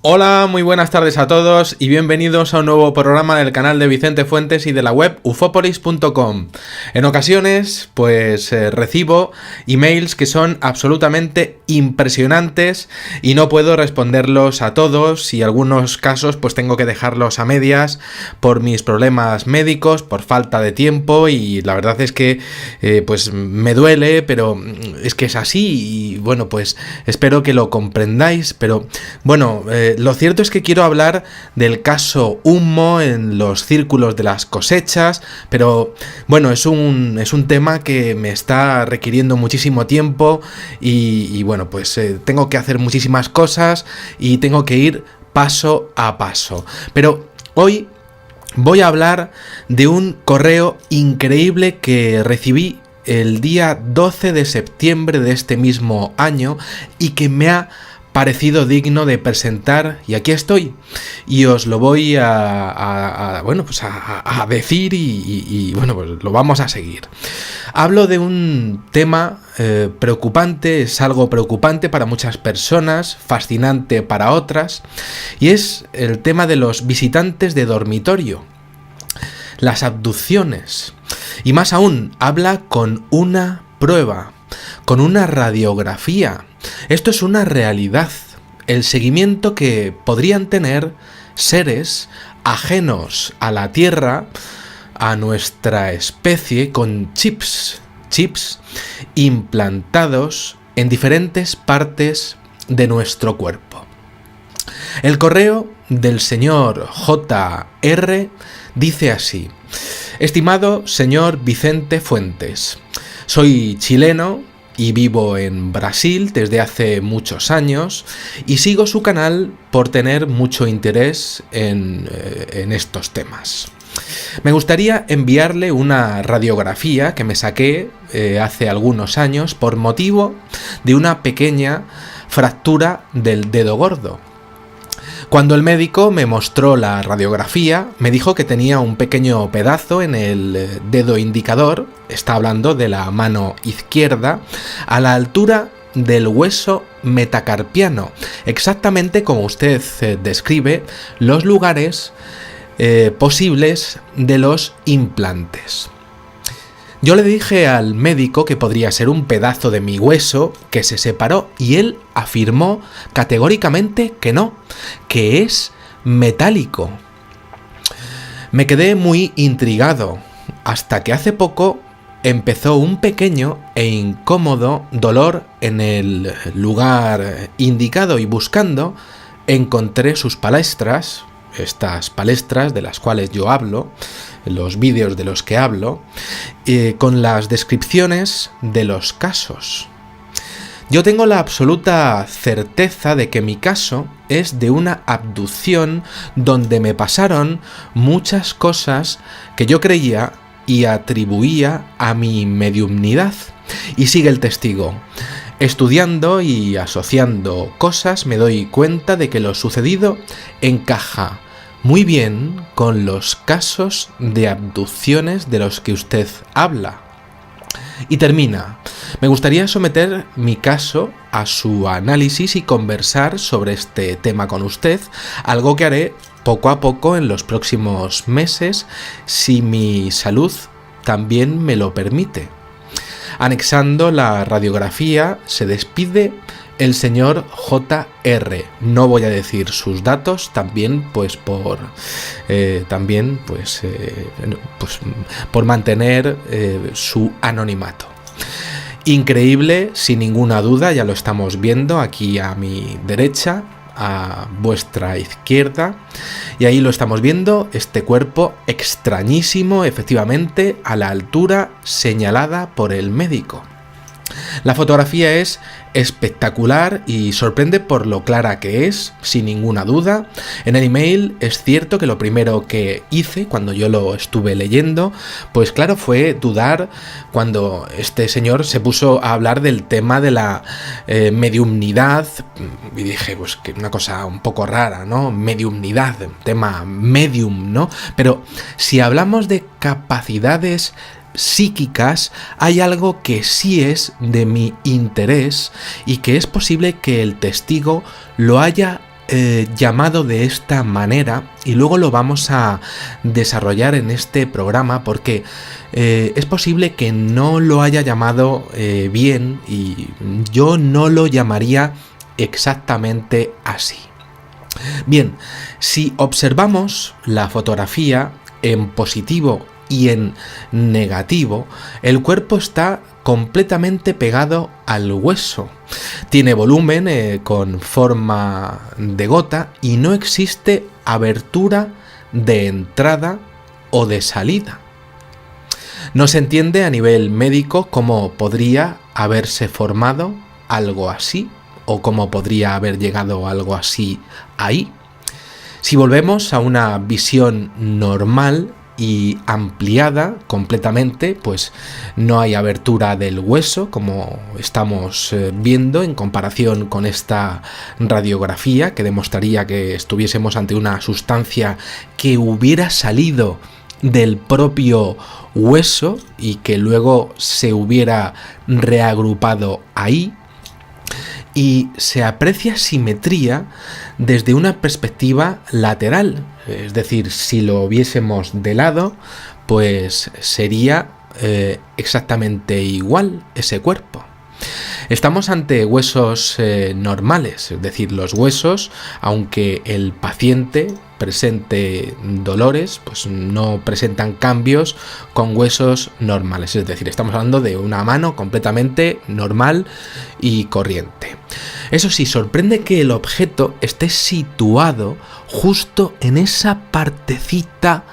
Hola, muy buenas tardes a todos y bienvenidos a un nuevo programa del canal de Vicente Fuentes y de la web ufopolis.com. En ocasiones, recibo emails que son absolutamente impresionantes y no puedo responderlos a todos, y en algunos casos pues tengo que dejarlos a medias por mis problemas médicos, por falta de tiempo, y la verdad es que me duele, pero es que es así y bueno, pues espero que lo comprendáis, pero bueno, lo cierto es que quiero hablar del caso Humo en los círculos de las cosechas, pero bueno, es un tema que me está requiriendo muchísimo tiempo y bueno, tengo que hacer muchísimas cosas y tengo que ir paso a paso. Pero hoy voy a hablar de un correo increíble que recibí el día 12 de septiembre de este mismo año y que me ha parecido digno de presentar, y aquí estoy y os lo voy a decir y lo vamos a seguir. Hablo de un tema preocupante, es algo preocupante para muchas personas, fascinante para otras, y es el tema de los visitantes de dormitorio, las abducciones, y más aún, habla con una prueba, con una radiografía. Esto es una realidad, el seguimiento que podrían tener seres ajenos a la Tierra, a nuestra especie, con chips implantados en diferentes partes de nuestro cuerpo. El correo del señor JR dice así: estimado señor Vicente Fuentes, soy chileno y vivo en Brasil desde hace muchos años y sigo su canal por tener mucho interés en estos temas. Me gustaría enviarle una radiografía que me saqué hace algunos años por motivo de una pequeña fractura del dedo gordo. Cuando el médico me mostró la radiografía, me dijo que tenía un pequeño pedazo en el dedo indicador, está hablando de la mano izquierda, a la altura del hueso metacarpiano, exactamente como usted describe los lugares posibles de los implantes. Yo le dije al médico que podría ser un pedazo de mi hueso que se separó y él afirmó categóricamente que no, que es metálico. Me quedé muy intrigado hasta que hace poco empezó un pequeño e incómodo dolor en el lugar indicado y buscando encontré sus palestras, estas palestras de las cuales yo hablo, los vídeos de los que hablo, con las descripciones de los casos. Yo tengo la absoluta certeza de que mi caso es de una abducción donde me pasaron muchas cosas que yo creía y atribuía a mi mediumnidad. Y sigue el testigo: estudiando y asociando cosas me doy cuenta de que lo sucedido encaja muy bien con los casos de abducciones de los que usted habla. Y termina: me gustaría someter mi caso a su análisis y conversar sobre este tema con usted, algo que haré poco a poco en los próximos meses, si mi salud también me lo permite. Anexando la radiografía, se despide el señor JR. No voy a decir sus datos, también por mantener su anonimato. Increíble, sin ninguna duda, ya lo estamos viendo aquí a mi derecha, a vuestra izquierda, y ahí lo estamos viendo, este cuerpo extrañísimo, efectivamente, a la altura señalada por el médico. La fotografía es espectacular y sorprende por lo clara que es, sin ninguna duda. En el email es cierto que lo primero que hice cuando yo lo estuve leyendo, pues claro, fue dudar cuando este señor se puso a hablar del tema de la mediumnidad, y dije, pues que una cosa un poco rara, ¿no? Mediumnidad, tema medium, ¿no? Pero si hablamos de capacidades psíquicas, hay algo que sí es de mi interés y que es posible que el testigo lo haya llamado de esta manera y luego lo vamos a desarrollar en este programa porque es posible que no lo haya llamado bien y yo no lo llamaría exactamente así. Bien, si observamos la fotografía en positivo y en negativo, el cuerpo está completamente pegado al hueso. Tiene volumen con forma de gota y no existe abertura de entrada o de salida. No se entiende a nivel médico cómo podría haberse formado algo así o cómo podría haber llegado algo así ahí. Si volvemos a una visión normal y ampliada completamente, pues no hay abertura del hueso como estamos viendo en comparación con esta radiografía que demostraría que estuviésemos ante una sustancia que hubiera salido del propio hueso y que luego se hubiera reagrupado ahí. Y se aprecia simetría desde una perspectiva lateral, es decir, si lo viésemos de lado, pues sería exactamente igual ese cuerpo. Estamos ante huesos normales, es decir, los huesos, aunque el paciente presente dolores, pues no presentan cambios con huesos normales, es decir, estamos hablando de una mano completamente normal y corriente. Eso sí, sorprende que el objeto esté situado justo en esa partecita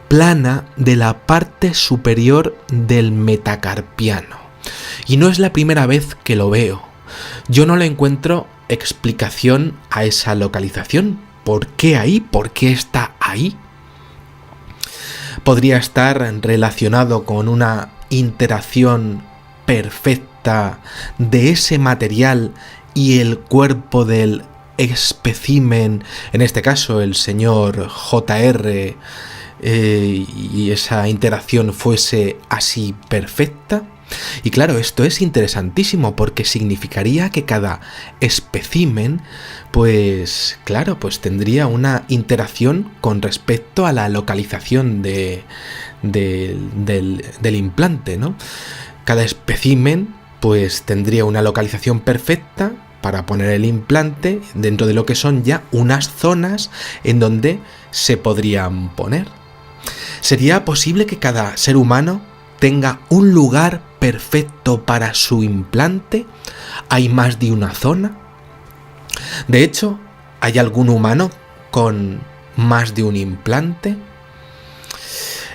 plana de la parte superior del metacarpiano. Y no es la primera vez que lo veo. Yo no le encuentro explicación a esa localización. ¿Por qué ahí? ¿Por qué está ahí? Podría estar relacionado con una interacción perfecta de ese material y el cuerpo del espécimen, en este caso el señor JR, y esa interacción fuese así perfecta. Y claro, esto es interesantísimo porque significaría que cada espécimen, pues claro, pues tendría una interacción con respecto a la localización del implante, ¿no? Cada espécimen pues tendría una localización perfecta para poner el implante dentro de lo que son ya unas zonas en donde se podrían poner. ¿Sería posible que cada ser humano tenga un lugar perfecto para su implante? ¿Hay más de una zona? De hecho, ¿hay algún humano con más de un implante?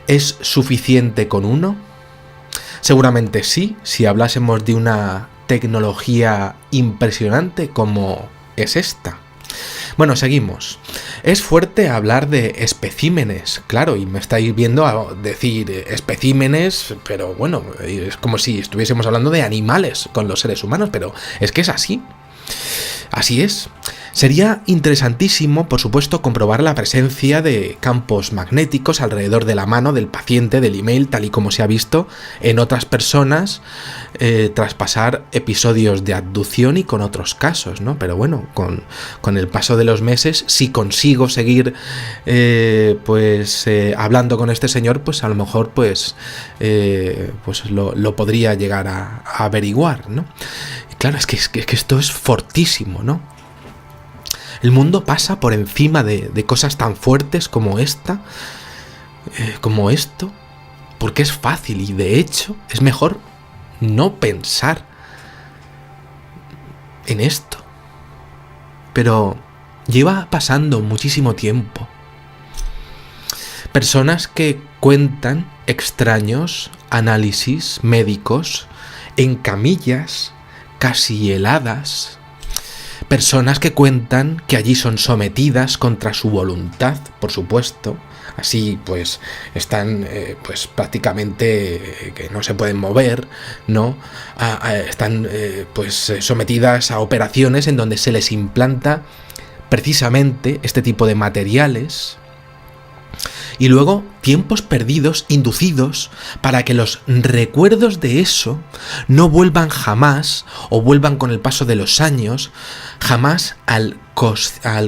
¿Es suficiente con uno? Seguramente sí, si hablásemos de una tecnología impresionante como es esta. Bueno, seguimos. Es fuerte hablar de especímenes, claro, y me estáis viendo a decir especímenes, pero bueno, es como si estuviésemos hablando de animales con los seres humanos, pero es que es así. Así es. Sería interesantísimo, por supuesto, comprobar la presencia de campos magnéticos alrededor de la mano del paciente del email, tal y como se ha visto en otras personas tras pasar episodios de abducción y con otros casos, ¿no? Pero bueno, con el paso de los meses, si consigo seguir hablando con este señor, pues a lo mejor pues lo podría llegar a averiguar, ¿no? Y claro, es que esto es fortísimo, ¿no? El mundo pasa por encima de cosas tan fuertes como esta, como esto, porque es fácil y de hecho es mejor no pensar en esto. Pero lleva pasando muchísimo tiempo. Personas que cuentan extraños análisis médicos en camillas casi heladas. Personas que cuentan que allí son sometidas contra su voluntad, por supuesto. Así pues están pues prácticamente que no se pueden mover, ¿no? Están sometidas a operaciones en donde se les implanta precisamente este tipo de materiales. y luego tiempos perdidos, inducidos, para que los recuerdos de eso no vuelvan jamás, o vuelvan con el paso de los años, jamás al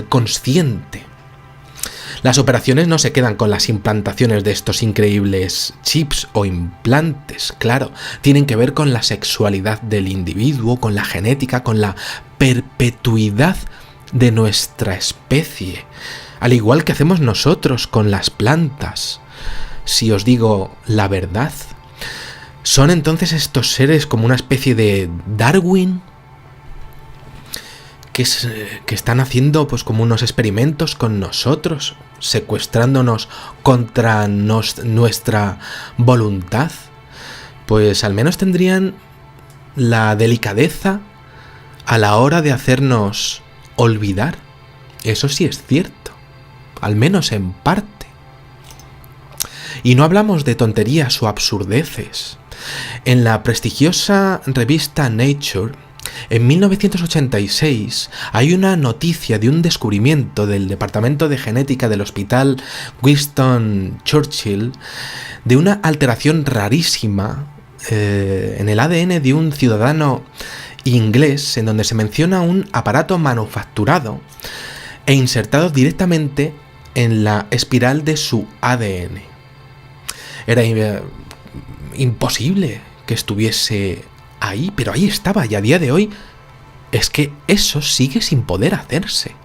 consciente. Las operaciones no se quedan con las implantaciones de estos increíbles chips o implantes, claro, tienen que ver con la sexualidad del individuo, con la genética, con la perpetuidad de nuestra especie, al igual que hacemos nosotros con las plantas. Si os digo la verdad, ¿son entonces estos seres como una especie de Darwin? Que están haciendo pues como unos experimentos con nosotros, secuestrándonos contra nuestra voluntad. Pues al menos tendrían la delicadeza a la hora de hacernos olvidar. Eso sí es cierto, al menos en parte. Y no hablamos de tonterías o absurdeces. En la prestigiosa revista Nature, en 1986, hay una noticia de un descubrimiento del Departamento de Genética del Hospital Winston Churchill de una alteración rarísima en el ADN de un ciudadano inglés, en donde se menciona un aparato manufacturado e insertado directamente en la espiral de su ADN. Era imposible que estuviese ahí, pero ahí estaba, y a día de hoy es que eso sigue sin poder hacerse.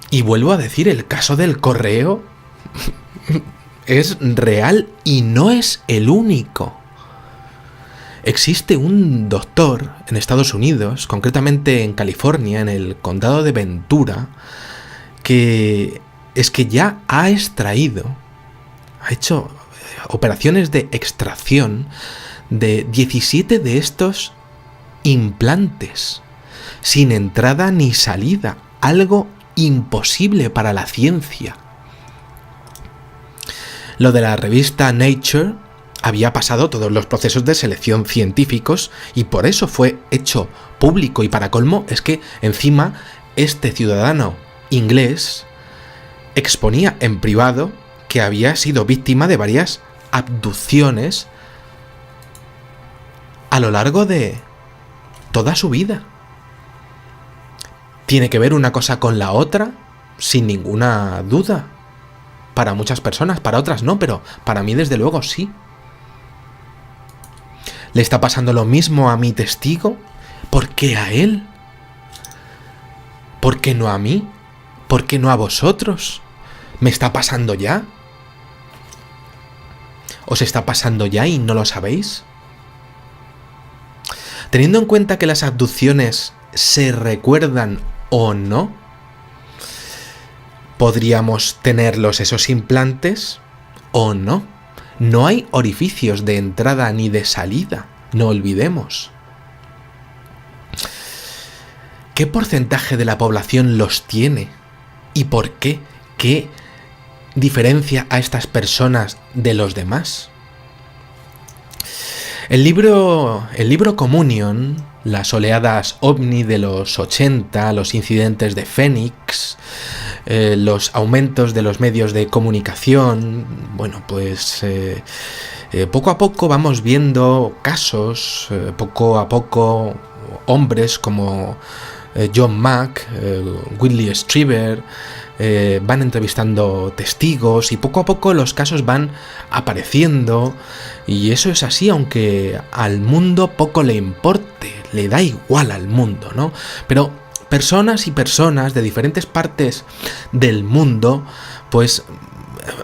Y vuelvo a decir, el caso del correo es real y no es el único. Existe un doctor en Estados Unidos, concretamente en California, en el condado de Ventura, que ya ha hecho operaciones de extracción de 17 de estos implantes, sin entrada ni salida, algo imposible para la ciencia. Lo de la revista Nature había pasado todos los procesos de selección científicos y por eso fue hecho público, y para colmo es que encima este ciudadano inglés exponía en privado que había sido víctima de varias abducciones a lo largo de toda su vida. ¿Tiene que ver una cosa con la otra? Sin ninguna duda. Para muchas personas, para otras no, pero para mí desde luego sí. ¿Le está pasando lo mismo a mi testigo? ¿Por qué a él? ¿Por qué no a mí? ¿Por qué no a vosotros? ¿Me está pasando ya? ¿Os está pasando ya y no lo sabéis? Teniendo en cuenta que las abducciones se recuerdan o no, ¿podríamos tenerlos esos implantes o no? No hay orificios de entrada ni de salida, no olvidemos. ¿Qué porcentaje de la población los tiene? ¿Y por qué? ¿Qué diferencia a estas personas de los demás? El libro Communion, las oleadas ovni de los 80, los incidentes de Fénix, los aumentos de los medios de comunicación, bueno, pues poco a poco vamos viendo casos, poco a poco hombres como John Mack, Whitley Strieber, van entrevistando testigos y poco a poco los casos van apareciendo, y eso es así aunque al mundo poco le importe, le da igual al mundo, ¿no? Pero personas y personas de diferentes partes del mundo pues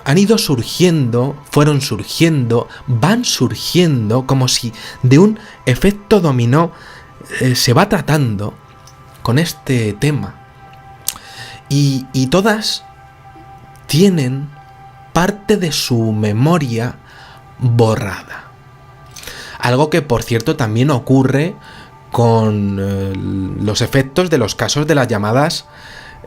han ido surgiendo, fueron surgiendo, van surgiendo como si de un efecto dominó se va tratando con este tema. Y todas tienen parte de su memoria borrada. Algo que, por cierto, también ocurre con los efectos de los casos de las llamadas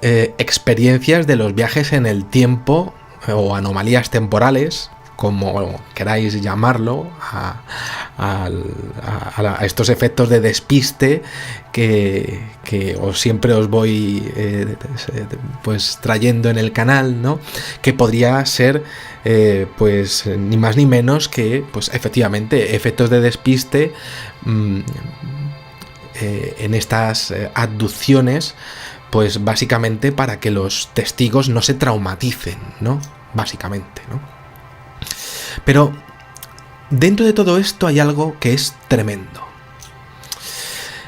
experiencias de los viajes en el tiempo o anomalías temporales, como queráis llamarlo, a estos efectos de despiste que siempre os voy pues trayendo en el canal, ¿no? Que podría ser pues ni más ni menos que pues efectivamente efectos de despiste en estas abducciones, pues básicamente para que los testigos no se traumaticen, ¿no? Básicamente, ¿no? Pero dentro de todo esto hay algo que es tremendo.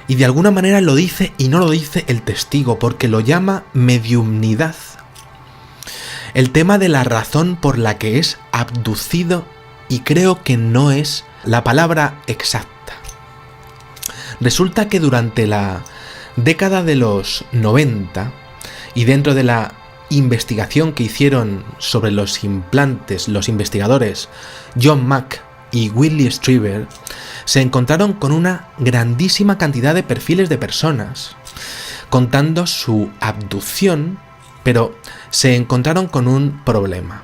Y de alguna manera lo dice y no lo dice el testigo, porque lo llama mediumnidad. El tema de la razón por la que es abducido, y creo que no es la palabra exacta. Resulta que durante la década de los 90, y dentro de la investigación que hicieron sobre los implantes los investigadores John Mack y Willie Strieber, se encontraron con una grandísima cantidad de perfiles de personas contando su abducción, pero se encontraron con un problema.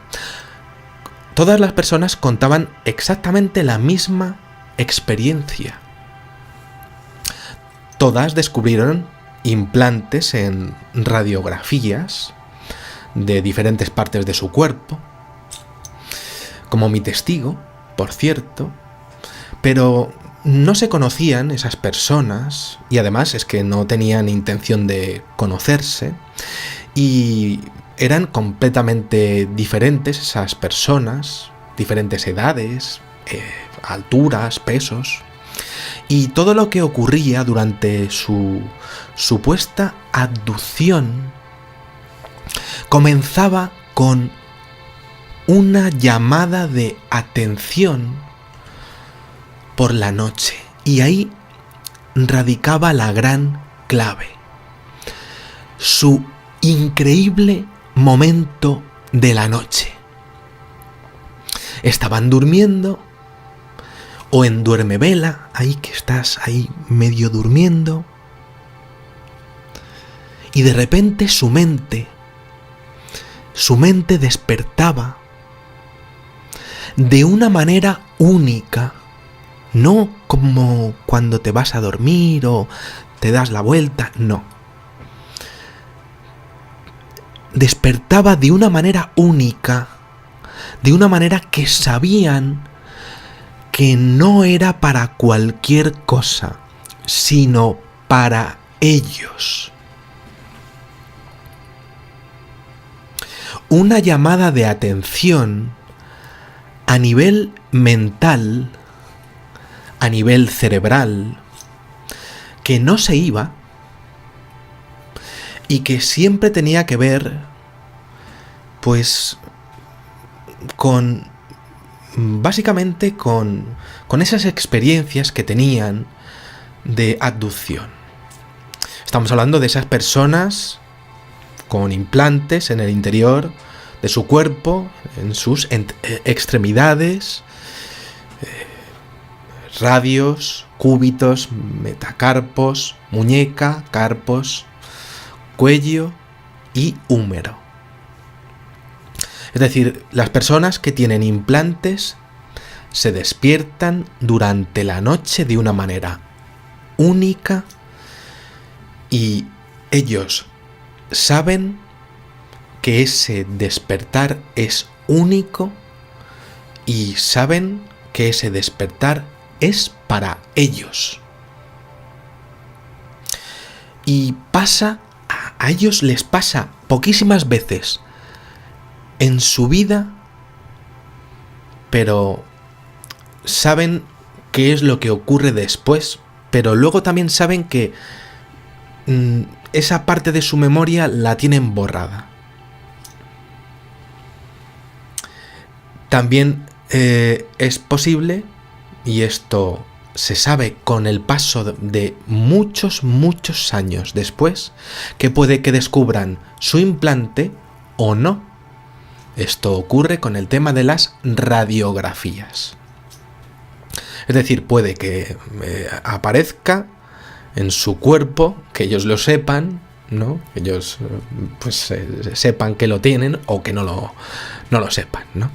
Todas las personas contaban exactamente la misma experiencia. Todas descubrieron implantes en radiografías de diferentes partes de su cuerpo, como mi testigo, por cierto, pero no se conocían esas personas, y además es que no tenían intención de conocerse, y eran completamente diferentes esas personas, diferentes edades, alturas, pesos, y todo lo que ocurría durante su supuesta abducción comenzaba con una llamada de atención por la noche, y ahí radicaba la gran clave: su increíble momento de la noche. Estaban durmiendo, o en duermevela, ahí que estás ahí medio durmiendo, y de repente su mente despertaba de una manera única, no como cuando te vas a dormir o te das la vuelta, no. Despertaba de una manera única, de una manera que sabían que no era para cualquier cosa, sino para ellos. Una llamada de atención a nivel mental, a nivel cerebral, que no se iba y que siempre tenía que ver, pues, básicamente con esas experiencias que tenían de abducción. Estamos hablando de esas personas con implantes en el interior de su cuerpo, en sus extremidades, radios, cúbitos, metacarpos, muñeca, carpos, cuello y húmero. Es decir, las personas que tienen implantes se despiertan durante la noche de una manera única, y ellos saben que ese despertar es único, y saben que ese despertar es para ellos. Y a ellos les pasa poquísimas veces en su vida, pero saben qué es lo que ocurre después, pero luego también saben que esa parte de su memoria la tienen borrada. También es posible, y esto se sabe con el paso de muchos años después, que puede que descubran su implante o no. Esto ocurre con el tema de las radiografías. Es decir, puede que aparezca en su cuerpo, que ellos lo sepan, ¿no? Que ellos pues sepan que lo tienen, o que no lo sepan, ¿no?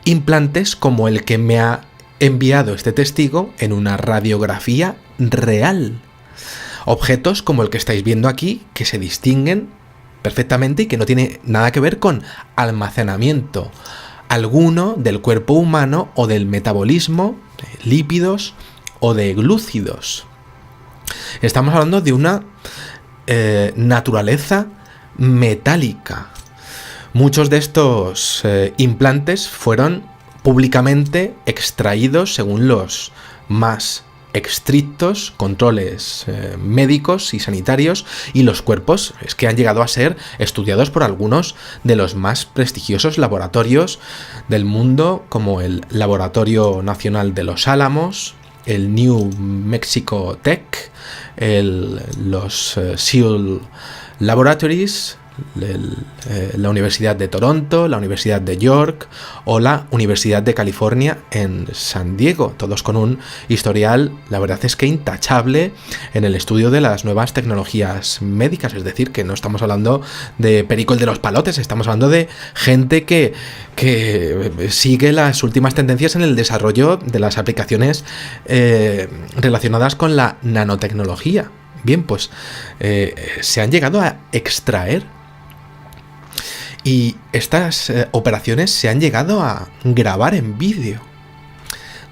Implantes como el que me ha enviado este testigo en una radiografía real. Objetos como el que estáis viendo aquí, que se distinguen perfectamente y que no tiene nada que ver con almacenamiento alguno del cuerpo humano o del metabolismo, de lípidos o de glúcidos. Estamos hablando de una naturaleza metálica. Muchos de estos implantes fueron públicamente extraídos según los más estrictos controles médicos y sanitarios, y los cuerpos es que han llegado a ser estudiados por algunos de los más prestigiosos laboratorios del mundo, como el Laboratorio Nacional de los Álamos, el New Mexico Tech, los Seoul Laboratories, la Universidad de Toronto, la Universidad de York o la Universidad de California en San Diego, todos con un historial, la verdad es que intachable, en el estudio de las nuevas tecnologías médicas. Es decir, que no estamos hablando de Perico el de los palotes, estamos hablando de gente que sigue las últimas tendencias en el desarrollo de las aplicaciones relacionadas con la nanotecnología. Bien, pues se han llegado a extraer, y estas operaciones se han llegado a grabar en vídeo,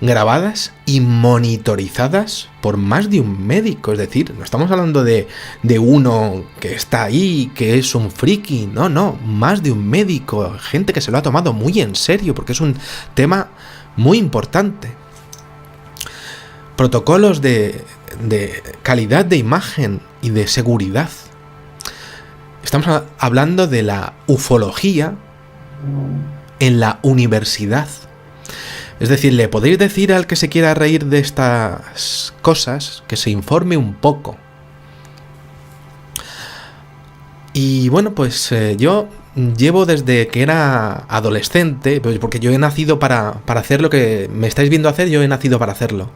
grabadas y monitorizadas por más de un médico. Es decir, no estamos hablando de uno que está ahí, que es un friki, no, más de un médico, gente que se lo ha tomado muy en serio, porque es un tema muy importante. Protocolos de calidad de imagen y de seguridad. Estamos hablando de la ufología en la universidad. Es decir, le podéis decir al que se quiera reír de estas cosas que se informe un poco. Y bueno, pues yo llevo desde que era adolescente, porque yo he nacido para hacer lo que me estáis viendo hacer, yo he nacido para hacerlo.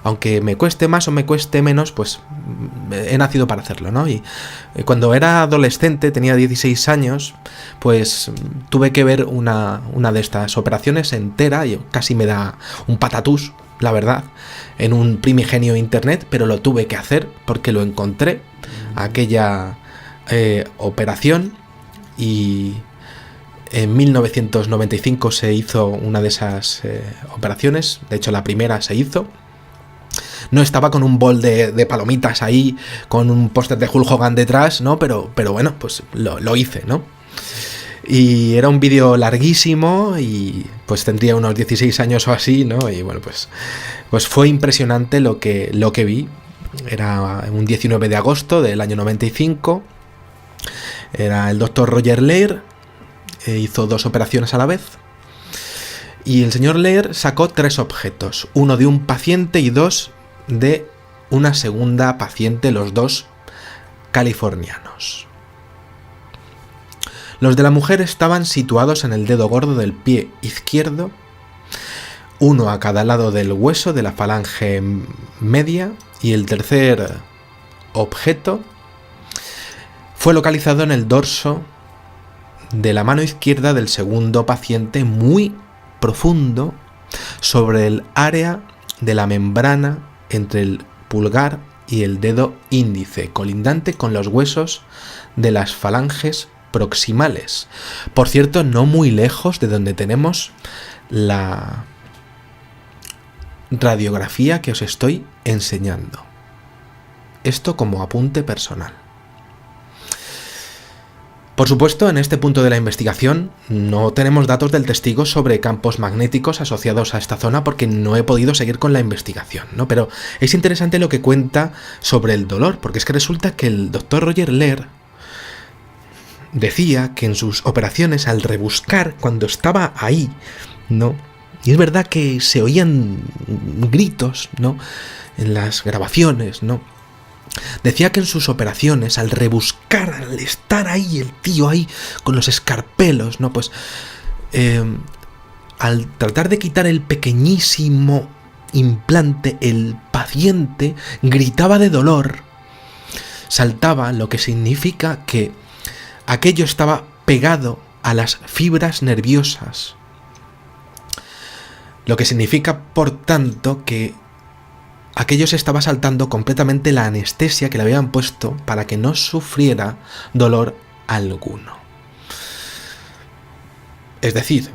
Aunque me cueste más o me cueste menos, pues he nacido para hacerlo, ¿no? Y cuando era adolescente, tenía 16 años, pues tuve que ver una de estas operaciones entera, y casi me da un patatús, la verdad, en un primigenio internet, pero lo tuve que hacer porque lo encontré, aquella operación, y en 1995 se hizo una de esas operaciones. De hecho, la primera se hizo. No estaba con un bol de palomitas ahí, con un póster de Hulk Hogan detrás, ¿no? Pero bueno, pues lo hice, ¿no? Y era un vídeo larguísimo y pues tendría unos 16 años o así, ¿no? Y bueno, pues fue impresionante lo que vi. Era un 19 de agosto del año 95. Era el doctor Roger Leir. Hizo 2 operaciones a la vez. Y el señor Leir sacó 3 objetos. Uno de un paciente y 2 de una segunda paciente, los 2 californianos. Los de la mujer estaban situados en el dedo gordo del pie izquierdo, uno a cada lado del hueso de la falange media, y el tercer objeto fue localizado en el dorso de la mano izquierda del segundo paciente, muy profundo, sobre el área de la membrana entre el pulgar y el dedo índice, colindante con los huesos de las falanges proximales. Por cierto, no muy lejos de donde tenemos la radiografía que os estoy enseñando. Esto como apunte personal. Por supuesto, en este punto de la investigación no tenemos datos del testigo sobre campos magnéticos asociados a esta zona porque no he podido seguir con la investigación, ¿no? Pero es interesante lo que cuenta sobre el dolor, porque es que resulta que el doctor Roger Leir decía que en sus operaciones, al rebuscar cuando estaba ahí, ¿no? Y es verdad que se oían gritos, ¿no? En las grabaciones, ¿no? Decía que en sus operaciones, al rebuscar, al estar ahí, el tío ahí con los escarpelos, ¿no? Pues al tratar de quitar el pequeñísimo implante, el paciente gritaba de dolor, saltaba, lo que significa que aquello estaba pegado a las fibras nerviosas Lo que significa, por tanto, que aquello se estaba saltando completamente la anestesia que le habían puesto para que no sufriera dolor alguno. Es decir,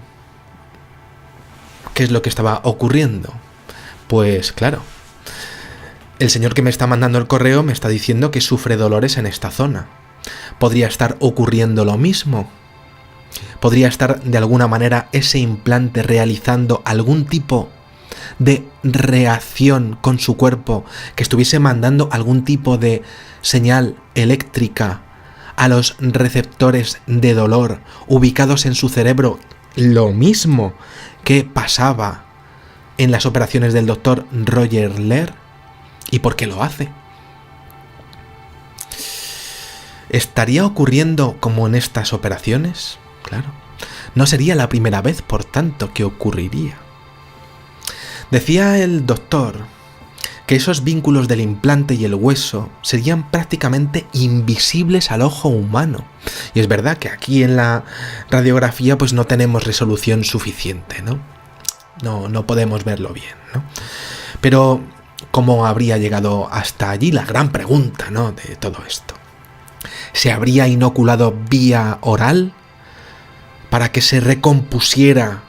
¿qué es lo que estaba ocurriendo? Pues claro, el señor que me está mandando el correo me está diciendo que sufre dolores en esta zona. ¿Podría estar ocurriendo lo mismo? ¿Podría estar de alguna manera ese implante realizando algún tipo de reacción con su cuerpo que estuviese mandando algún tipo de señal eléctrica a los receptores de dolor ubicados en su cerebro? Lo mismo que pasaba en las operaciones del doctor Roger Lehr. ¿Y por qué lo hace? ¿Estaría ocurriendo como en estas operaciones? Claro. No sería la primera vez, por tanto, que ocurriría. Decía el doctor que esos vínculos del implante y el hueso serían prácticamente invisibles al ojo humano. Y es verdad que aquí en la radiografía pues no tenemos resolución suficiente, ¿no? No podemos verlo bien, ¿no? Pero ¿cómo habría llegado hasta allí? La gran pregunta, ¿no?, de todo esto. ¿Se habría inoculado vía oral para que se recompusiera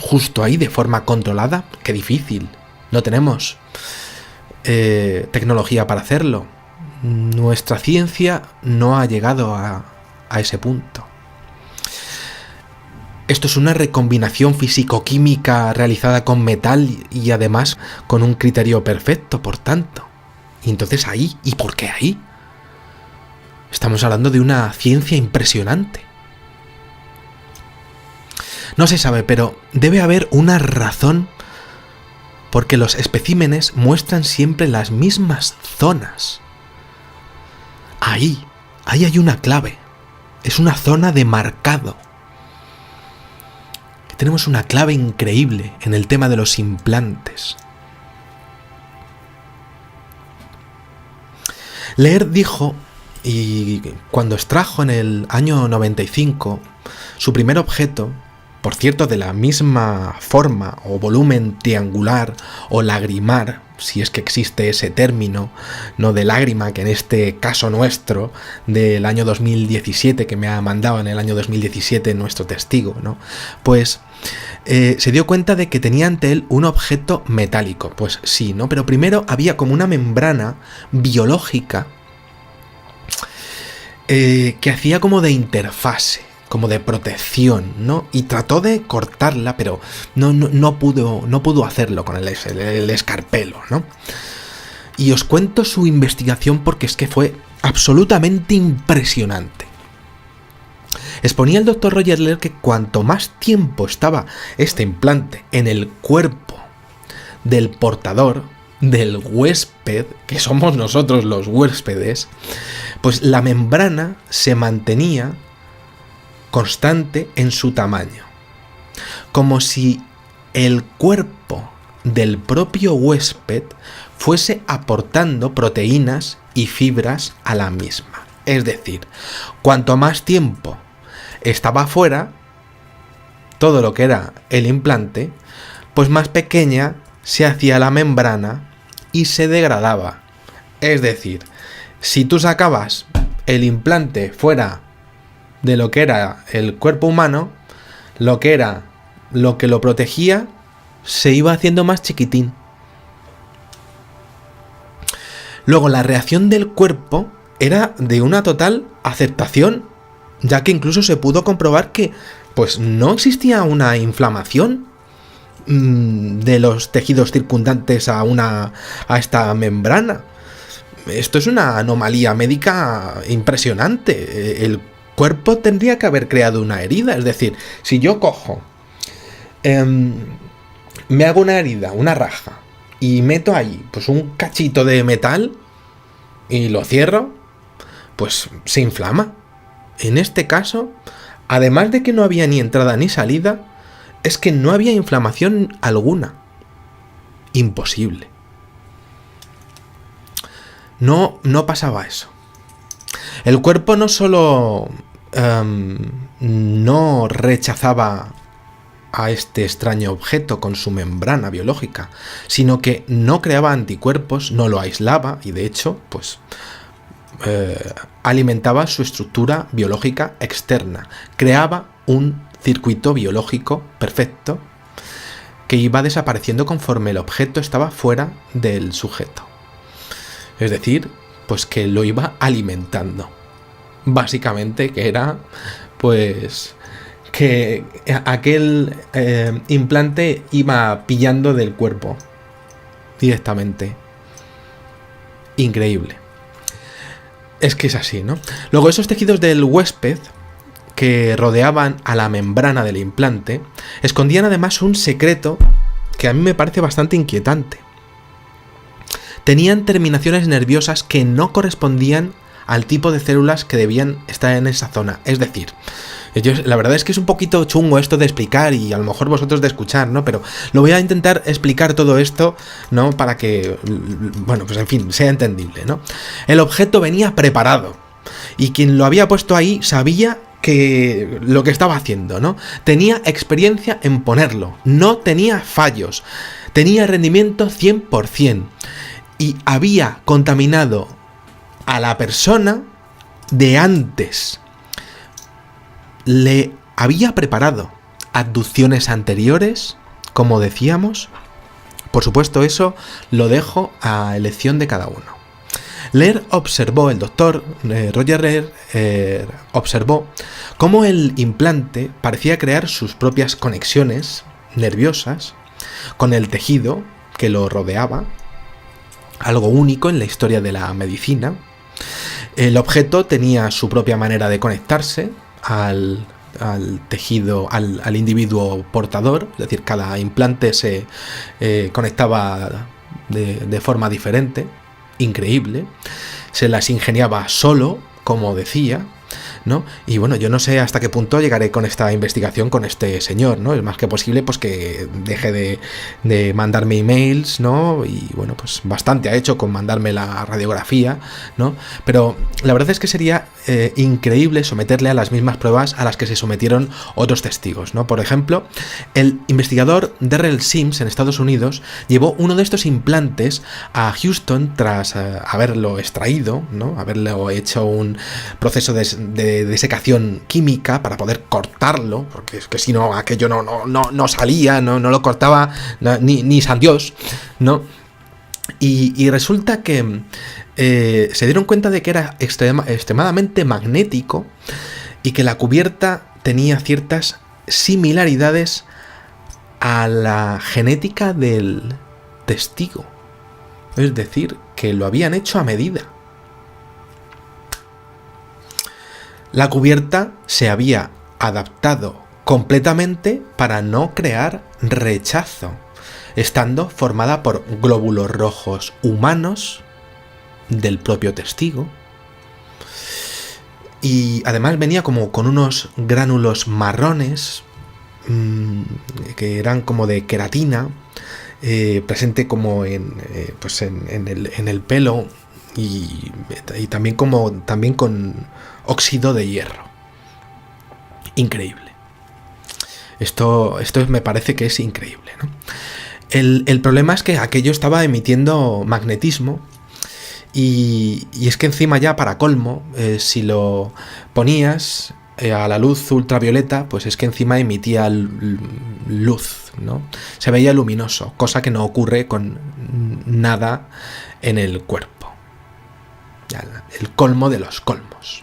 justo ahí de forma controlada? Qué difícil. No tenemos tecnología para hacerlo. Nuestra ciencia no ha llegado a ese punto. Esto es una recombinación físico-química realizada con metal y además con un criterio perfecto, por tanto. Y entonces ahí, ¿y por qué ahí? Estamos hablando de una ciencia impresionante. No se sabe, pero debe haber una razón porque los especímenes muestran siempre las mismas zonas. Ahí hay una clave. Es una zona de marcado. Tenemos una clave increíble en el tema de los implantes. Lehr dijo, y cuando extrajo en el año 95 su primer objeto, por cierto de la misma forma o volumen triangular o lagrimar, si es que existe ese término, no de lágrima, que en este caso nuestro, del año 2017, que me ha mandado en el año 2017 nuestro testigo, ¿no? Pues se dio cuenta de que tenía ante él un objeto metálico. Pues sí, ¿no? Pero primero había como una membrana biológica que hacía como de interfase, como de protección, ¿no? Y trató de cortarla, pero no pudo hacerlo con el escarpelo, ¿no? Y os cuento su investigación porque es que fue absolutamente impresionante. Exponía el doctor Roger Lehr que cuanto más tiempo estaba este implante en el cuerpo del portador, del huésped, que somos nosotros los huéspedes, pues la membrana se mantenía constante en su tamaño, como si el cuerpo del propio huésped fuese aportando proteínas y fibras a la misma. Es decir, cuanto más tiempo estaba fuera, todo lo que era el implante, pues más pequeña se hacía la membrana y se degradaba. Es decir, si tú sacabas el implante fuera de lo que era el cuerpo humano, lo que lo protegía se iba haciendo más chiquitín. Luego la reacción del cuerpo era de una total aceptación, ya que incluso se pudo comprobar que pues no existía una inflamación de los tejidos circundantes a esta membrana. Esto es una anomalía médica impresionante. El cuerpo tendría que haber creado una herida. Es decir, si yo cojo, me hago una herida, una raja, y meto ahí pues un cachito de metal y lo cierro, pues se inflama. En este caso, además de que no había ni entrada ni salida, es que no había inflamación alguna. Imposible. No pasaba eso. El cuerpo no solo no rechazaba a este extraño objeto con su membrana biológica, sino que no creaba anticuerpos, no lo aislaba y de hecho, pues alimentaba su estructura biológica externa, creaba un circuito biológico perfecto que iba desapareciendo conforme el objeto estaba fuera del sujeto. Es decir, pues que lo iba alimentando. Básicamente que era, pues, que aquel implante iba pillando del cuerpo directamente. Increíble. Es que es así, ¿no? Luego esos tejidos del huésped que rodeaban a la membrana del implante escondían además un secreto que a mí me parece bastante inquietante. Tenían terminaciones nerviosas que no correspondían al tipo de células que debían estar en esa zona. Es decir, la verdad es que es un poquito chungo esto de explicar y a lo mejor vosotros de escuchar, ¿no? Pero lo voy a intentar explicar todo esto, ¿no? Para que, bueno, pues en fin, sea entendible, ¿no? El objeto venía preparado y quien lo había puesto ahí sabía que lo que estaba haciendo, ¿no? Tenía experiencia en ponerlo, no tenía fallos, tenía rendimiento 100% y había contaminado a la persona de antes. Le había preparado abducciones anteriores, como decíamos. Por supuesto, eso lo dejo a elección de cada uno. Lehr observó, el doctor Roger Lehr observó cómo el implante parecía crear sus propias conexiones nerviosas con el tejido que lo rodeaba, algo único en la historia de la medicina. El objeto tenía su propia manera de conectarse al tejido, al individuo portador, es decir, cada implante se conectaba de forma diferente. Increíble, se las ingeniaba solo, como decía, ¿no? Y bueno, yo no sé hasta qué punto llegaré con esta investigación con este señor, ¿no? Es más que posible pues que deje de mandarme emails, ¿no? Y bueno, pues bastante ha hecho con mandarme la radiografía, ¿no? Pero la verdad es que sería increíble someterle a las mismas pruebas a las que se sometieron otros testigos, ¿no? Por ejemplo, el investigador Darrell Sims en Estados Unidos llevó uno de estos implantes a Houston tras haberlo extraído, ¿no? Haberlo hecho un proceso de desecación química para poder cortarlo, porque es que si no aquello no salía, no lo cortaba ni San Dios, ¿no? Y resulta que se dieron cuenta de que era extremadamente magnético y que la cubierta tenía ciertas similaridades a la genética del testigo. Es decir, que lo habían hecho a medida. La cubierta se había adaptado completamente para no crear rechazo, estando formada por glóbulos rojos humanos del propio testigo. Y además venía como con unos gránulos marrones que eran como de queratina, presente como en el pelo y también con óxido de hierro. Increíble. Esto me parece que es increíble, ¿no? El problema es que aquello estaba emitiendo magnetismo y es que encima ya para colmo, si lo ponías a la luz ultravioleta, pues es que encima emitía luz, ¿no? Se veía luminoso, cosa que no ocurre con nada en el cuerpo. Ya, el colmo de los colmos.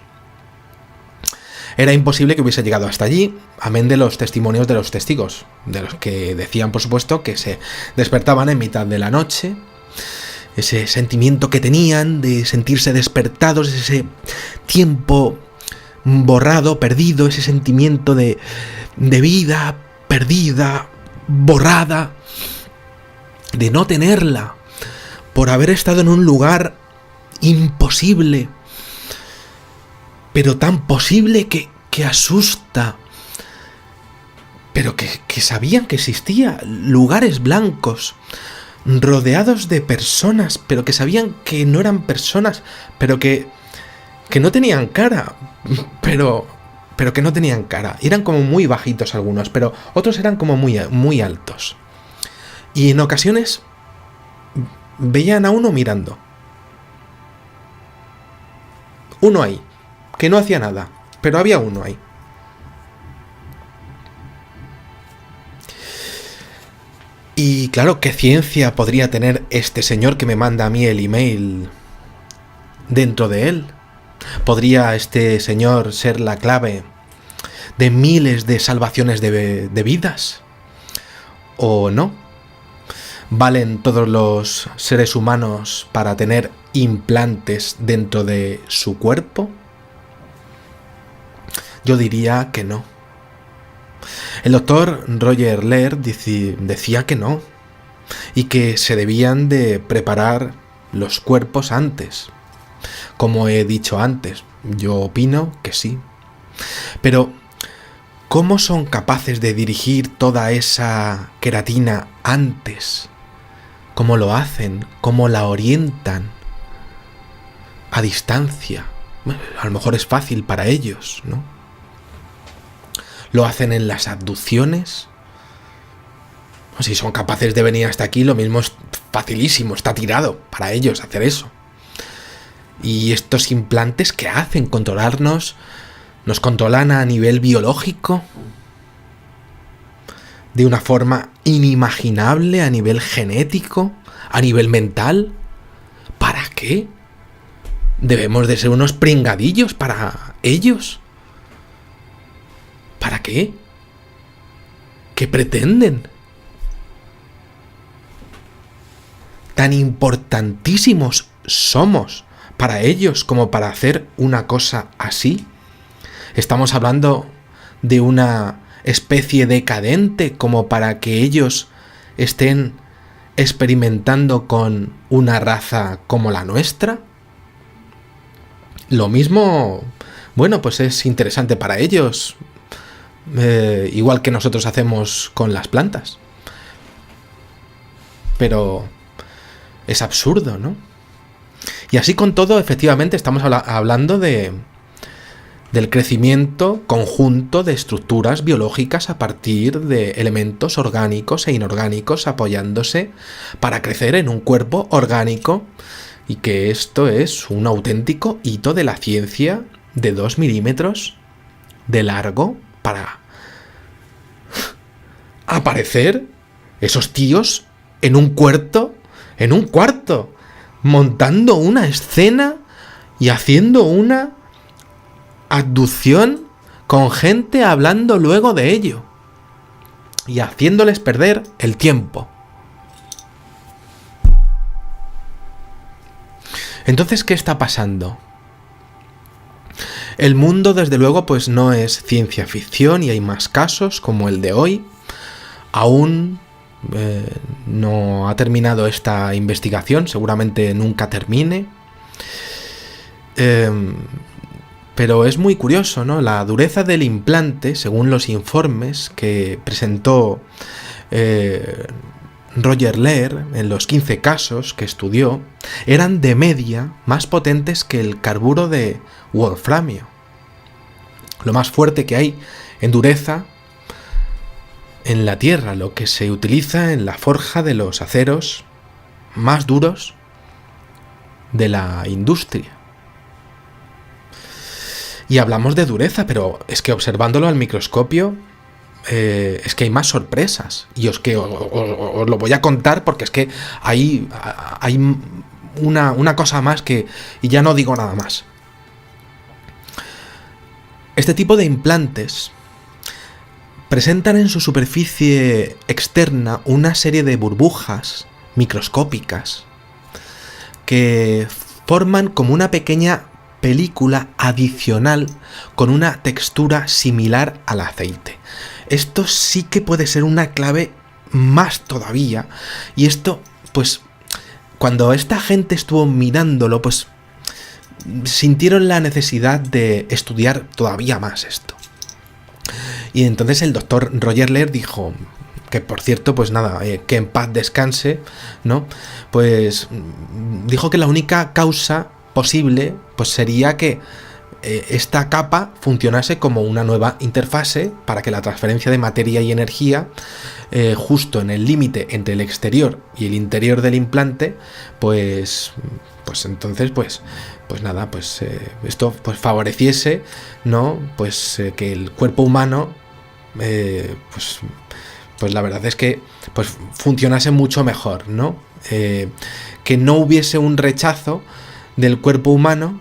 Era imposible que hubiese llegado hasta allí, amén de los testimonios de los testigos, de los que decían, por supuesto, que se despertaban en mitad de la noche, ese sentimiento que tenían de sentirse despertados, ese tiempo borrado, perdido, ese sentimiento de vida perdida, borrada, de no tenerla, por haber estado en un lugar imposible, pero tan posible que asusta, pero que sabían que existía, lugares blancos, rodeados de personas, pero que sabían que no eran personas, pero que no tenían cara, pero pero que no tenían cara. Eran como muy bajitos algunos, pero otros eran como muy, muy altos. Y en ocasiones veían a uno mirando. Uno ahí, que no hacía nada, pero había uno ahí. Y claro, ¿qué ciencia podría tener este señor que me manda a mí el email dentro de él? ¿Podría este señor ser la clave de miles de salvaciones de vidas? ¿O no? ¿Valen todos los seres humanos para tener implantes dentro de su cuerpo? Yo diría que no. El doctor Roger Lehr decía que no, y que se debían de preparar los cuerpos antes. Como he dicho antes, yo opino que sí. Pero, ¿cómo son capaces de dirigir toda esa queratina antes? ¿Cómo lo hacen? ¿Cómo la orientan? A distancia. Bueno, a lo mejor es fácil para ellos, ¿no? ¿Lo hacen en las abducciones? O si son capaces de venir hasta aquí, lo mismo es facilísimo, está tirado para ellos hacer eso. ¿Y estos implantes qué hacen? ¿Controlarnos? ¿Nos controlan a nivel biológico? ¿De una forma inimaginable a nivel genético? ¿A nivel mental? ¿Para qué? ¿Debemos de ser unos pringadillos para ellos? ¿Para qué? ¿Qué pretenden? Tan importantísimos somos para ellos como para hacer una cosa así. Estamos hablando de una especie decadente como para que ellos estén experimentando con una raza como la nuestra. Lo mismo, bueno, pues es interesante para ellos. Igual que nosotros hacemos con las plantas. Pero es absurdo, ¿no? Y así con todo, efectivamente, estamos hablando del crecimiento conjunto de estructuras biológicas a partir de elementos orgánicos e inorgánicos apoyándose para crecer en un cuerpo orgánico, y que esto es un auténtico hito de la ciencia de 2 milímetros de largo para aparecer esos tíos en un cuarto, montando una escena y haciendo una abducción con gente hablando luego de ello y haciéndoles perder el tiempo. Entonces, ¿qué está pasando? El mundo, desde luego, pues no es ciencia ficción, y hay más casos como el de hoy. Aún no ha terminado esta investigación, seguramente nunca termine. Pero es muy curioso, ¿no? La dureza del implante, según los informes que presentó Roger Lehr en los 15 casos que estudió, eran de media más potentes que el carburo de wolframio. Lo más fuerte que hay en dureza en la Tierra, lo que se utiliza en la forja de los aceros más duros de la industria. Y hablamos de dureza, pero es que observándolo al microscopio, es que hay más sorpresas. Y os lo voy a contar porque es que hay una cosa más que... Y ya no digo nada más. Este tipo de implantes presentan en su superficie externa una serie de burbujas microscópicas que forman como una pequeña película adicional con una textura similar al aceite. Esto sí que puede ser una clave más todavía, y esto, pues, cuando esta gente estuvo mirándolo, pues sintieron la necesidad de estudiar todavía más esto. Y entonces el doctor Roger Lehr dijo, que por cierto, pues nada, que en paz descanse, ¿no? Pues dijo que la única causa posible, pues sería que esta capa funcionase como una nueva interfase para que la transferencia de materia y energía, justo en el límite entre el exterior y el interior del implante, pues entonces nada, esto pues favoreciese, ¿no? Que el cuerpo humano, pues la verdad es que pues funcionase mucho mejor, ¿no? Que no hubiese un rechazo del cuerpo humano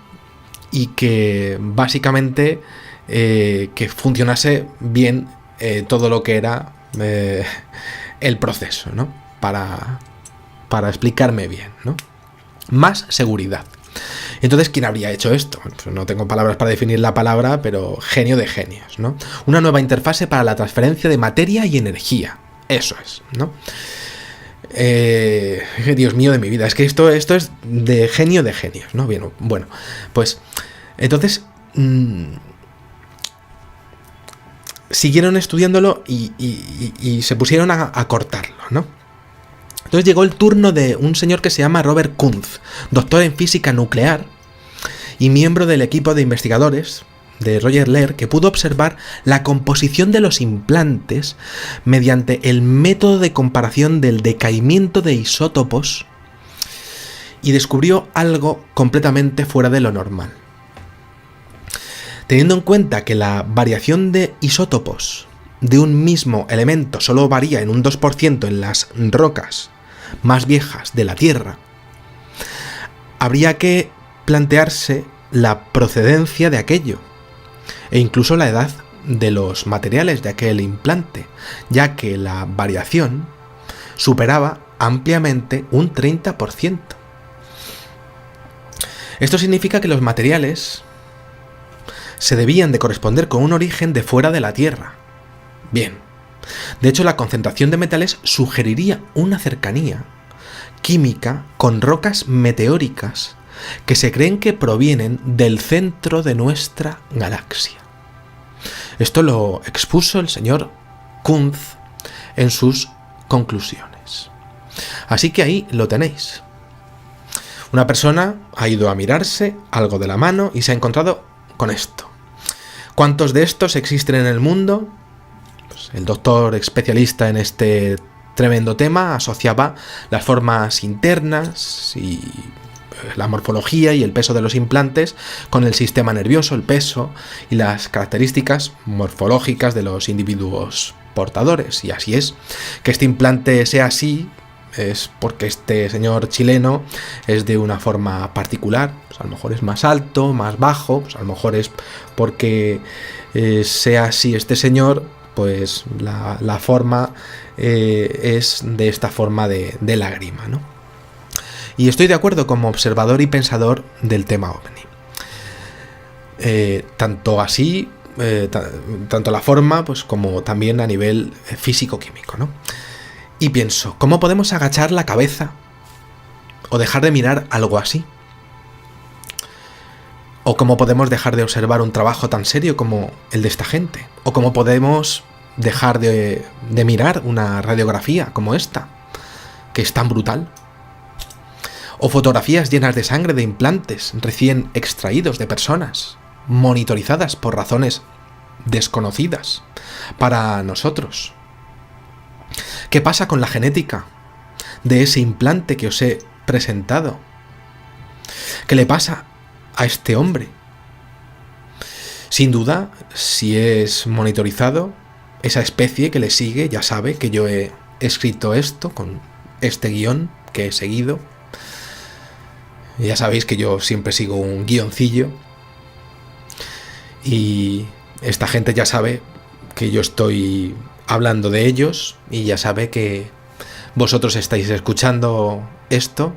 y que básicamente que funcionase bien todo lo que era el proceso, ¿no? Para explicarme bien, ¿no? Más seguridad. Entonces, ¿quién habría hecho esto? Pues no tengo palabras para definir la palabra, pero genio de genios, ¿no? Una nueva interfase para la transferencia de materia y energía. Eso es, ¿no? Dios mío de mi vida, es que esto es de genio de genios, ¿no? Bien, bueno, pues entonces siguieron estudiándolo y se pusieron a cortarlo, ¿no? Entonces llegó el turno de un señor que se llama Robert Kunz, doctor en física nuclear y miembro del equipo de investigadores de Roger Lehr, que pudo observar la composición de los implantes mediante el método de comparación del decaimiento de isótopos y descubrió algo completamente fuera de lo normal. Teniendo en cuenta que la variación de isótopos de un mismo elemento solo varía en un 2% en las rocas más viejas de la Tierra, habría que plantearse la procedencia de aquello e incluso la edad de los materiales de aquel implante, ya que la variación superaba ampliamente un 30%. Esto significa que los materiales se debían de corresponder con un origen de fuera de la Tierra. Bien, de hecho la concentración de metales sugeriría una cercanía química con rocas meteóricas que se creen que provienen del centro de nuestra galaxia. Esto lo expuso el señor Kunz en sus conclusiones. Así que ahí lo tenéis. Una persona ha ido a mirarse algo de la mano y se ha encontrado con esto. ¿Cuántos de estos existen en el mundo? Pues el doctor especialista en este tremendo tema asociaba las formas internas y la morfología y el peso de los implantes con el sistema nervioso, el peso y las características morfológicas de los individuos portadores. Y así es, que este implante sea así es porque este señor chileno es de una forma particular. Pues a lo mejor es más alto, más bajo, pues a lo mejor es porque sea así este señor, pues la forma es de esta forma de lágrima, ¿no? Y estoy de acuerdo como observador y pensador del tema OVNI. Tanto así, tanto la forma, pues como también a nivel físico-químico, ¿no? Y pienso, ¿cómo podemos agachar la cabeza o dejar de mirar algo así? ¿O cómo podemos dejar de observar un trabajo tan serio como el de esta gente? ¿O cómo podemos dejar de mirar una radiografía como esta, que es tan brutal? O fotografías llenas de sangre de implantes recién extraídos de personas, monitorizadas por razones desconocidas para nosotros. ¿Qué pasa con la genética de ese implante que os he presentado? ¿Qué le pasa a este hombre? Sin duda, si es monitorizado, esa especie que le sigue ya sabe que yo he escrito esto con este guión que he seguido. Ya sabéis que yo siempre sigo un guioncillo y esta gente ya sabe que yo estoy hablando de ellos y ya sabe que vosotros estáis escuchando esto.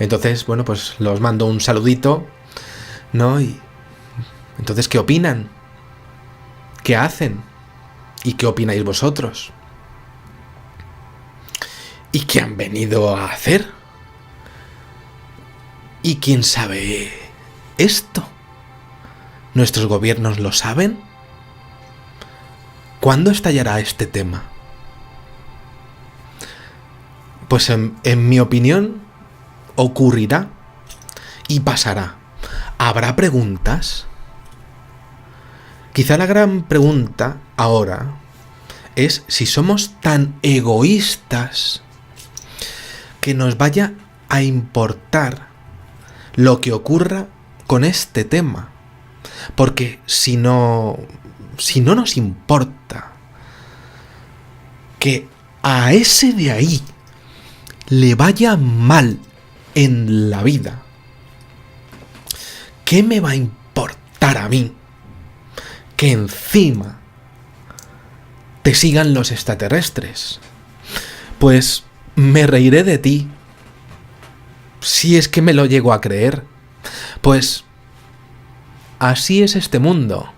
Entonces, bueno, pues los mando un saludito, ¿no? Y entonces, ¿qué opinan? ¿Qué hacen? ¿Y qué opináis vosotros? ¿Y qué han venido a hacer? ¿Y quién sabe esto? ¿Nuestros gobiernos lo saben? ¿Cuándo estallará este tema? Pues en mi opinión ocurrirá y pasará. ¿Habrá preguntas? Quizá la gran pregunta ahora es si somos tan egoístas que nos vaya a importar lo que ocurra con este tema. Porque si no nos importa que a ese de ahí le vaya mal en la vida, ¿qué me va a importar a mí que encima te sigan los extraterrestres? Pues me reiré de ti, si es que me lo llego a creer. Pues así es este mundo.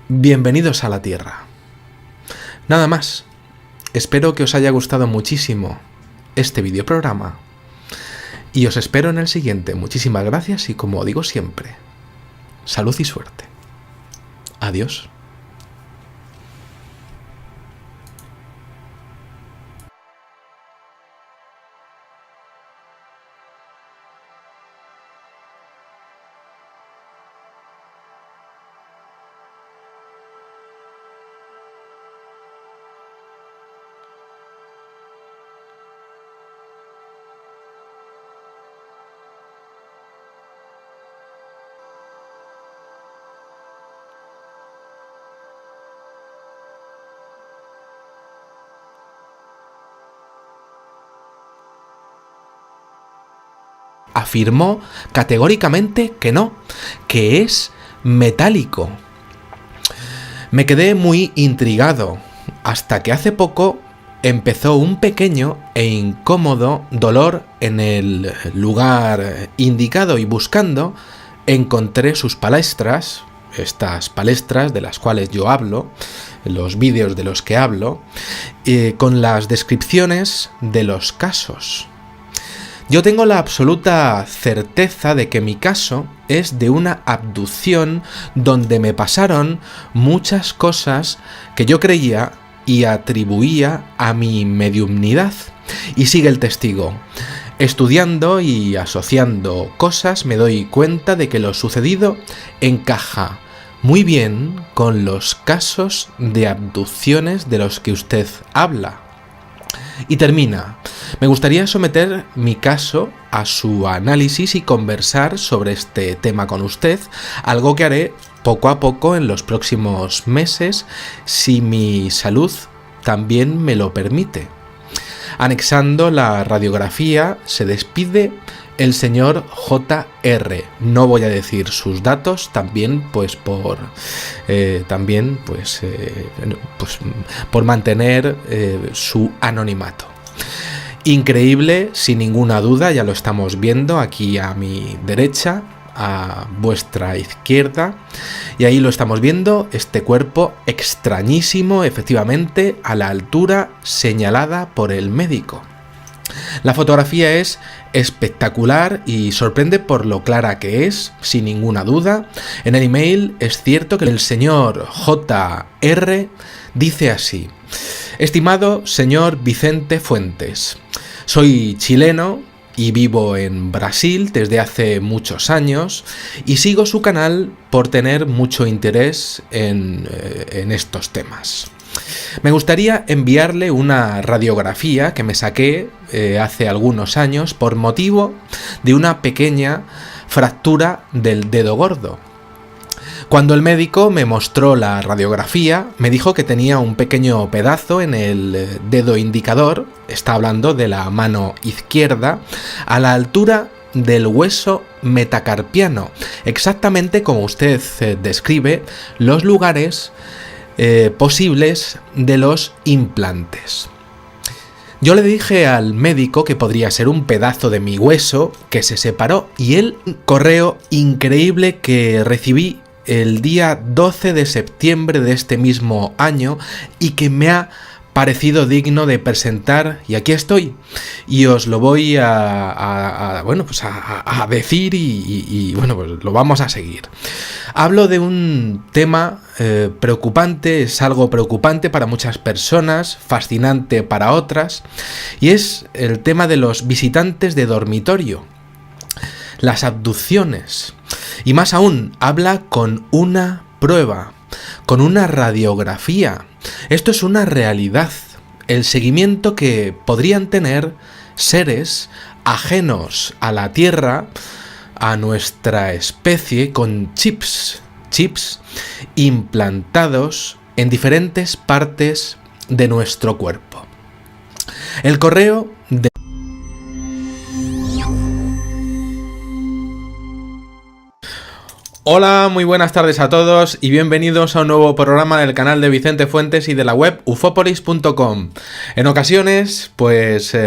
Bienvenidos a la Tierra. Nada más. Espero que os haya gustado muchísimo este videoprograma y os espero en el siguiente. Muchísimas gracias y, como digo siempre, salud y suerte. Adiós. Afirmó categóricamente que no, que es metálico. Me quedé muy intrigado, hasta que hace poco empezó un pequeño e incómodo dolor en el lugar indicado y buscando encontré sus palestras, estas palestras de las cuales yo hablo, los vídeos de los que hablo, con las descripciones de los casos. Yo tengo la absoluta certeza de que mi caso es de una abducción donde me pasaron muchas cosas que yo creía y atribuía a mi mediumnidad. Y sigue el testigo. Estudiando y asociando cosas me doy cuenta de que lo sucedido encaja muy bien con los casos de abducciones de los que usted habla. Y termina. Me gustaría someter mi caso a su análisis y conversar sobre este tema con usted, algo que haré poco a poco en los próximos meses, si mi salud también me lo permite. Anexando la radiografía, se despide el señor J.R. No voy a decir sus datos, también pues por mantener su anonimato. Increíble, sin ninguna duda, ya lo estamos viendo aquí a mi derecha, a vuestra izquierda, y ahí lo estamos viendo, este cuerpo extrañísimo, efectivamente, a la altura señalada por el médico. La fotografía es espectacular y sorprende por lo clara que es, sin ninguna duda. En el email es cierto que el señor J.R. dice así: estimado señor Vicente Fuentes, soy chileno y vivo en Brasil desde hace muchos años y sigo su canal por tener mucho interés en estos temas. Me gustaría enviarle una radiografía que me saqué hace algunos años por motivo de una pequeña fractura del dedo gordo. Cuando el médico me mostró la radiografía, me dijo que tenía un pequeño pedazo en el dedo indicador, está hablando de la mano izquierda, a la altura del hueso metacarpiano, exactamente como usted describe los lugares posibles de los implantes. Yo le dije al médico que podría ser un pedazo de mi hueso que se separó y el correo increíble que recibí el día 12 de septiembre de este mismo año y que me ha parecido digno de presentar, y aquí estoy, y os lo voy a decir y pues lo vamos a seguir. Hablo de un tema preocupante, es algo preocupante para muchas personas, fascinante para otras, y es el tema de los visitantes de dormitorio, las abducciones. Y más aún, habla con una prueba, con una radiografía. Esto es una realidad, el seguimiento que podrían tener seres ajenos a la Tierra, a nuestra especie, con chips implantados en diferentes partes de nuestro cuerpo. El correo de... Hola, muy buenas tardes a todos y bienvenidos a un nuevo programa del canal de Vicente Fuentes y de la web ufopolis.com. En ocasiones,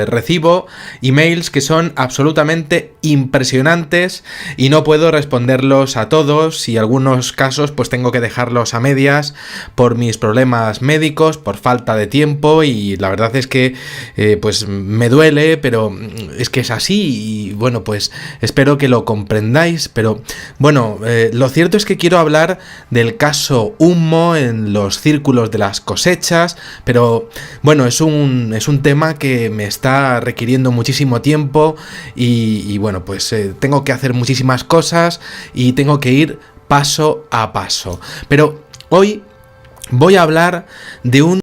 recibo emails que son absolutamente impresionantes y no puedo responderlos a todos, y en algunos casos pues tengo que dejarlos a medias por mis problemas médicos, por falta de tiempo, y la verdad es que me duele, pero es que es así y bueno, pues espero que lo comprendáis, pero bueno, lo cierto es que quiero hablar del caso Humo en los círculos de las cosechas, pero bueno, es un tema que me está requiriendo muchísimo tiempo y bueno, tengo que hacer muchísimas cosas y tengo que ir paso a paso. Pero hoy voy a hablar de un